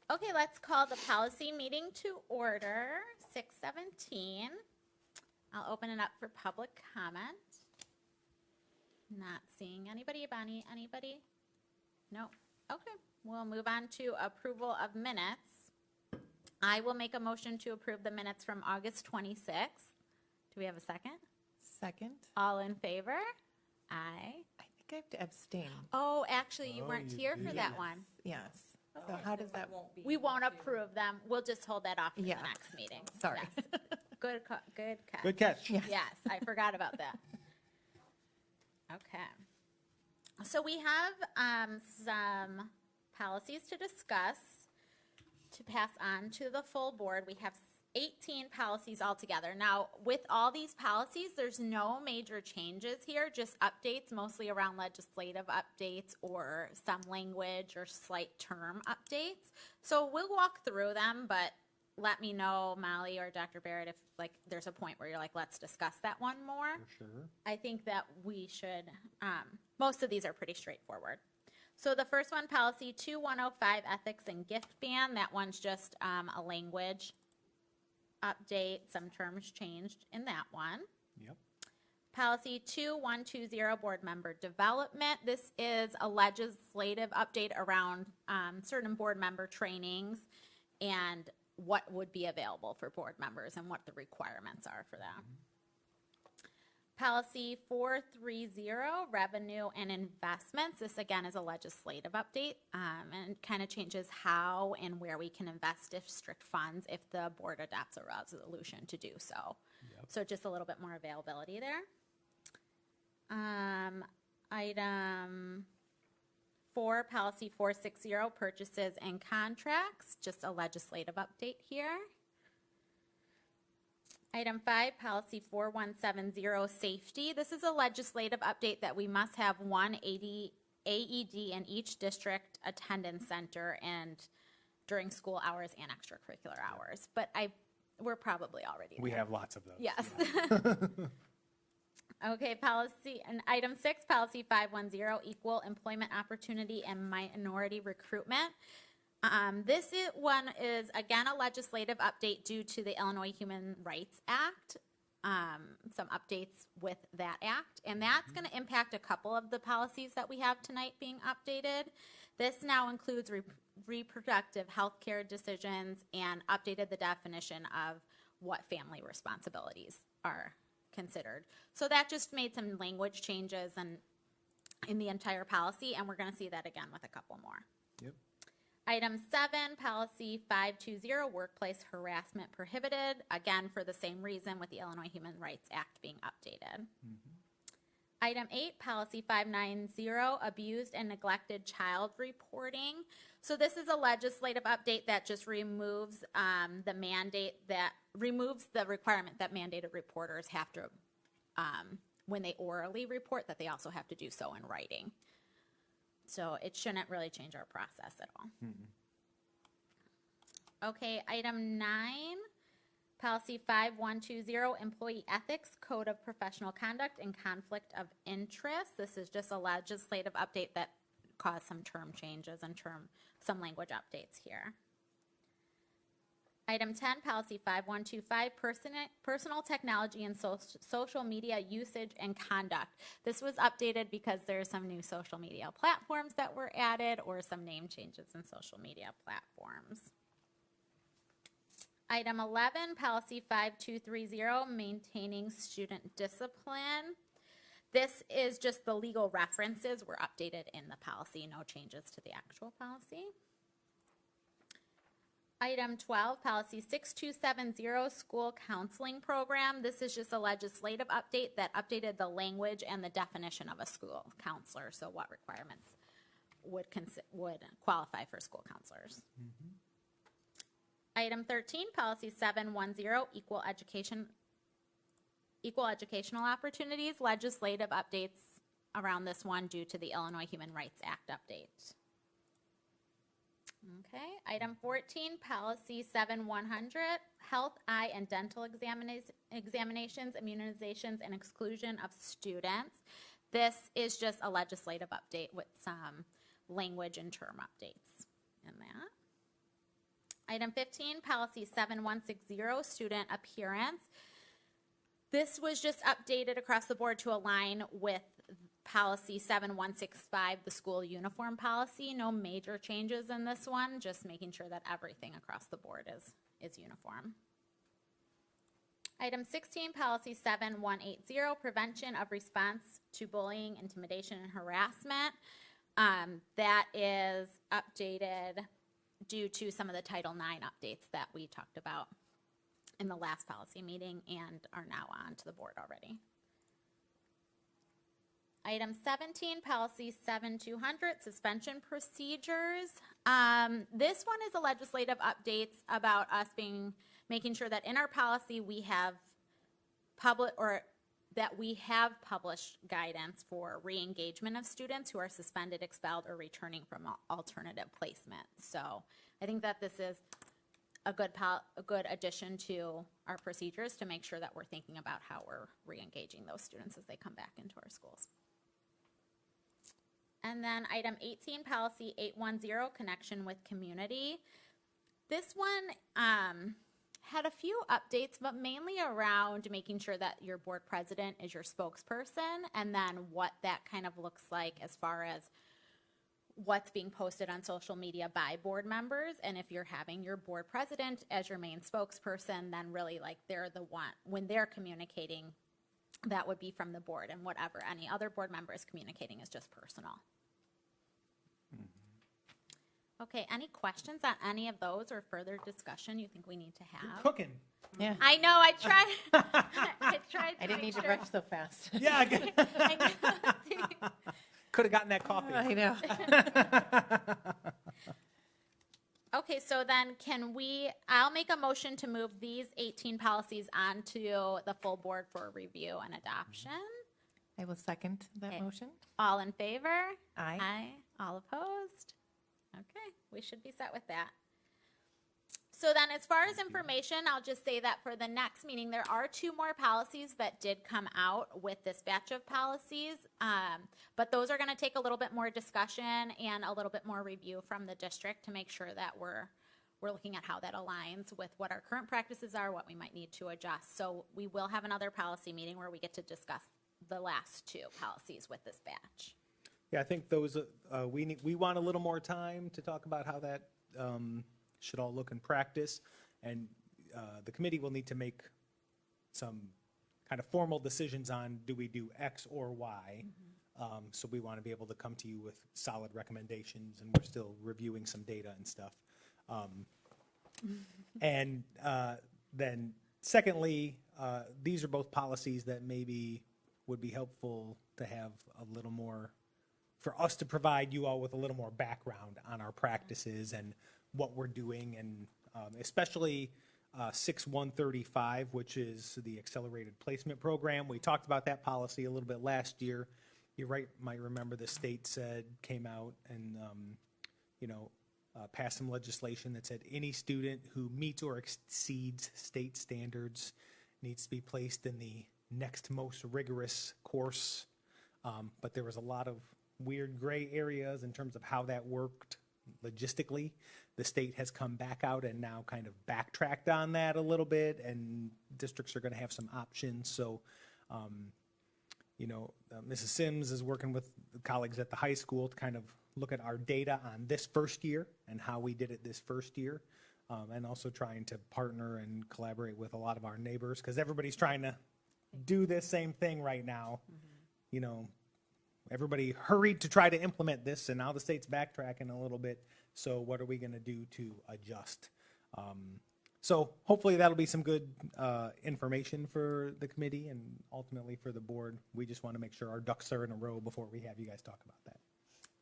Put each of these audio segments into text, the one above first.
Okay, let's call the policy meeting to order, 6:17. I'll open it up for public comment. Not seeing anybody. Bonnie, anybody? No. Okay, we'll move on to approval of minutes. I will make a motion to approve the minutes from August 26th. Do we have a second? Second. All in favor? Aye. I think I have to abstain. Oh, actually, you Oh, weren't you here do. for that one. Yes. So how does that? We won't approve them. We'll just hold that off for the Yeah. next meeting. Sorry. Yes. Good catch. Good catch. Yes. Yes, I forgot about that. Okay. So we have some policies to discuss to pass on to the full board. We have 18 policies altogether. Now, with all these policies, there's no major changes here, just updates, mostly around legislative updates or some language or slight term updates. So we'll walk through them, but let me know, Molly or Dr. Barrett, if like there's a point where you're like, let's discuss that one more. For sure. I think that we should, most of these are pretty straightforward. So the first one, policy 2105, ethics and gift ban, that one's just a language update, some terms changed in that one. Yep. Policy 2120, board member development. This is a legislative update around certain board member trainings and what would be available for board members and what the requirements are for that. Policy 430, revenue and investments. This again is a legislative update and kind of changes how and where we can invest strict funds if the board adopts a resolution to do so. Yep. So just a little bit more availability there. Item 4, policy 460, purchases and contracts, just a legislative update here. Item 5, policy 4170, safety. This is a legislative update that we must have one AED in each district attendance center and during school hours and extracurricular hours. But we're probably already We there. have lots of those. Yes. Okay, policy, and item 6, policy 510, equal employment opportunity and minority recruitment. This one is, again, a legislative update due to the Illinois Human Rights Act, some updates with that act, and that's going to impact a couple of the policies that we have tonight being updated. This now includes reproductive health care decisions and updated the definition of what family responsibilities are considered. So that just made some language changes and in the entire policy, and we're going to see that again with a couple more. Yep. Item 7, policy 520, workplace harassment prohibited, again for the same reason with the Illinois Human Rights Act being updated. Item 8, policy 590, abused and neglected child reporting. So this is a legislative update that just removes the requirement that mandated reporters have to, when they orally report, that they also have to do so in writing. So it shouldn't really change our process at all. Okay, item 9, policy 5120, employee ethics, code of professional conduct and conflict of interest. This is just a legislative update that caused some term changes and some language updates here. Item 10, policy 5125, personal technology and social media usage and conduct. This was updated because there's some new social media platforms that were added or some name changes in social media platforms. Item 11, policy 5230, maintaining student discipline. This is just the legal references were updated in the policy, no changes to the actual policy. Item 12, policy 6270, school counseling program. This is just a legislative update that updated the language and the definition of a school counselor, so what requirements would qualify for school counselors. Item 13, policy 710, equal educational opportunities, legislative updates around this one due to the Illinois Human Rights Act update. Okay, item 14, policy 7100, health, eye, and dental examinations, immunizations, and exclusion of students. This is just a legislative update with some language and term updates in that. Item 15, policy 7160, student appearance. This was just updated across the board to align with policy 7165, the school uniform policy. No major changes in this one, just making sure that everything across the board is uniform. Item 16, policy 7180, prevention of response to bullying, intimidation, and harassment. That is updated due to some of the Title IX updates that we talked about in the last policy meeting and are now on to the board already. Item 17, policy 7200, suspension procedures. This one is a legislative updates about us making sure that in our policy we have published guidance for re-engagement of students who are suspended, expelled, or returning from alternative placement. So I think that this is a good addition to our procedures to make sure that we're thinking about how we're re-engaging those students as they come back into our schools. And then item 18, policy 810, connection with community. This one had a few updates, but mainly around making sure that your board president is your spokesperson, and then what that kind of looks like as far as what's being posted on social media by board members. And if you're having your board president as your main spokesperson, then really like they're the one, when they're communicating, that would be from the board, and whatever any other board member is communicating is just personal. Okay, any questions on any of those or further discussion you think we need to have? Cooking. Yeah. I know, I tried. I tried. I didn't make need to sure. brush so fast. Yeah, I could have gotten that coffee. I know. Okay, so then I'll make a motion to move these 18 policies onto the full board for review and adoption. I will second that Okay. motion. All in favor? Aye. Aye. All opposed? Okay, we should be set with that. So then as far as information, I'll just say that for the next meeting, there are 2 more policies that did come out with this batch of policies. But those are going to take a little bit more discussion and a little bit more review from the district to make sure that we're looking at how that aligns with what our current practices are, what we might need to adjust. So we will have another policy meeting where we get to discuss the last 2 policies with this batch. Yeah, I think those, we want a little more time to talk about how that should all look in practice. And the committee will need to make some kind of formal decisions on, do we do X or Y? So we want to be able to come to you with solid recommendations, and we're still reviewing some data and stuff. And then secondly, these are both policies that maybe would be helpful to have a little more, for us to provide you all with a little more background on our practices and what we're doing, and especially 6135, which is the accelerated placement program. We talked about that policy a little bit last year. You might remember the state came out and passed some legislation that said any student who meets or exceeds state standards needs to be placed in the next most rigorous course. But there was a lot of weird gray areas in terms of how that worked logistically. The state has come back out and now kind of backtracked on that a little bit, and districts are going to have some options. So, Mrs. Sims is working with colleagues at the high school to kind of look at our data on this first year and how we did it this first year, and also trying to partner and collaborate with a lot of our neighbors, because everybody's trying to do this same thing right now. Everybody hurried to try to implement this, and now the state's backtracking a little bit. So what are we going to do to adjust? So hopefully that'll be some good information for the committee and ultimately for the board. We just want to make sure our ducks are in a row before we have you guys talk about that.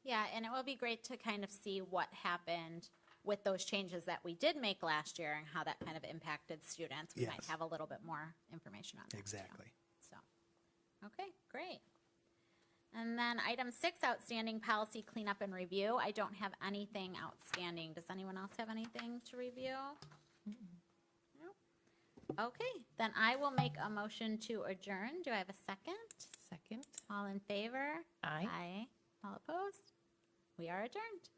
Yeah, and it will be great to kind of see what happened with those changes that we did make last year and how that kind of impacted students. We might Yes. have a little bit more information on that. Exactly. So, okay, great. And then item 6, outstanding policy cleanup and review. I don't have anything outstanding. Does anyone else have anything to review? No? Okay, then I will make a motion to adjourn. Do I have a second? Second. All in favor? Aye. Aye. All opposed? We are adjourned.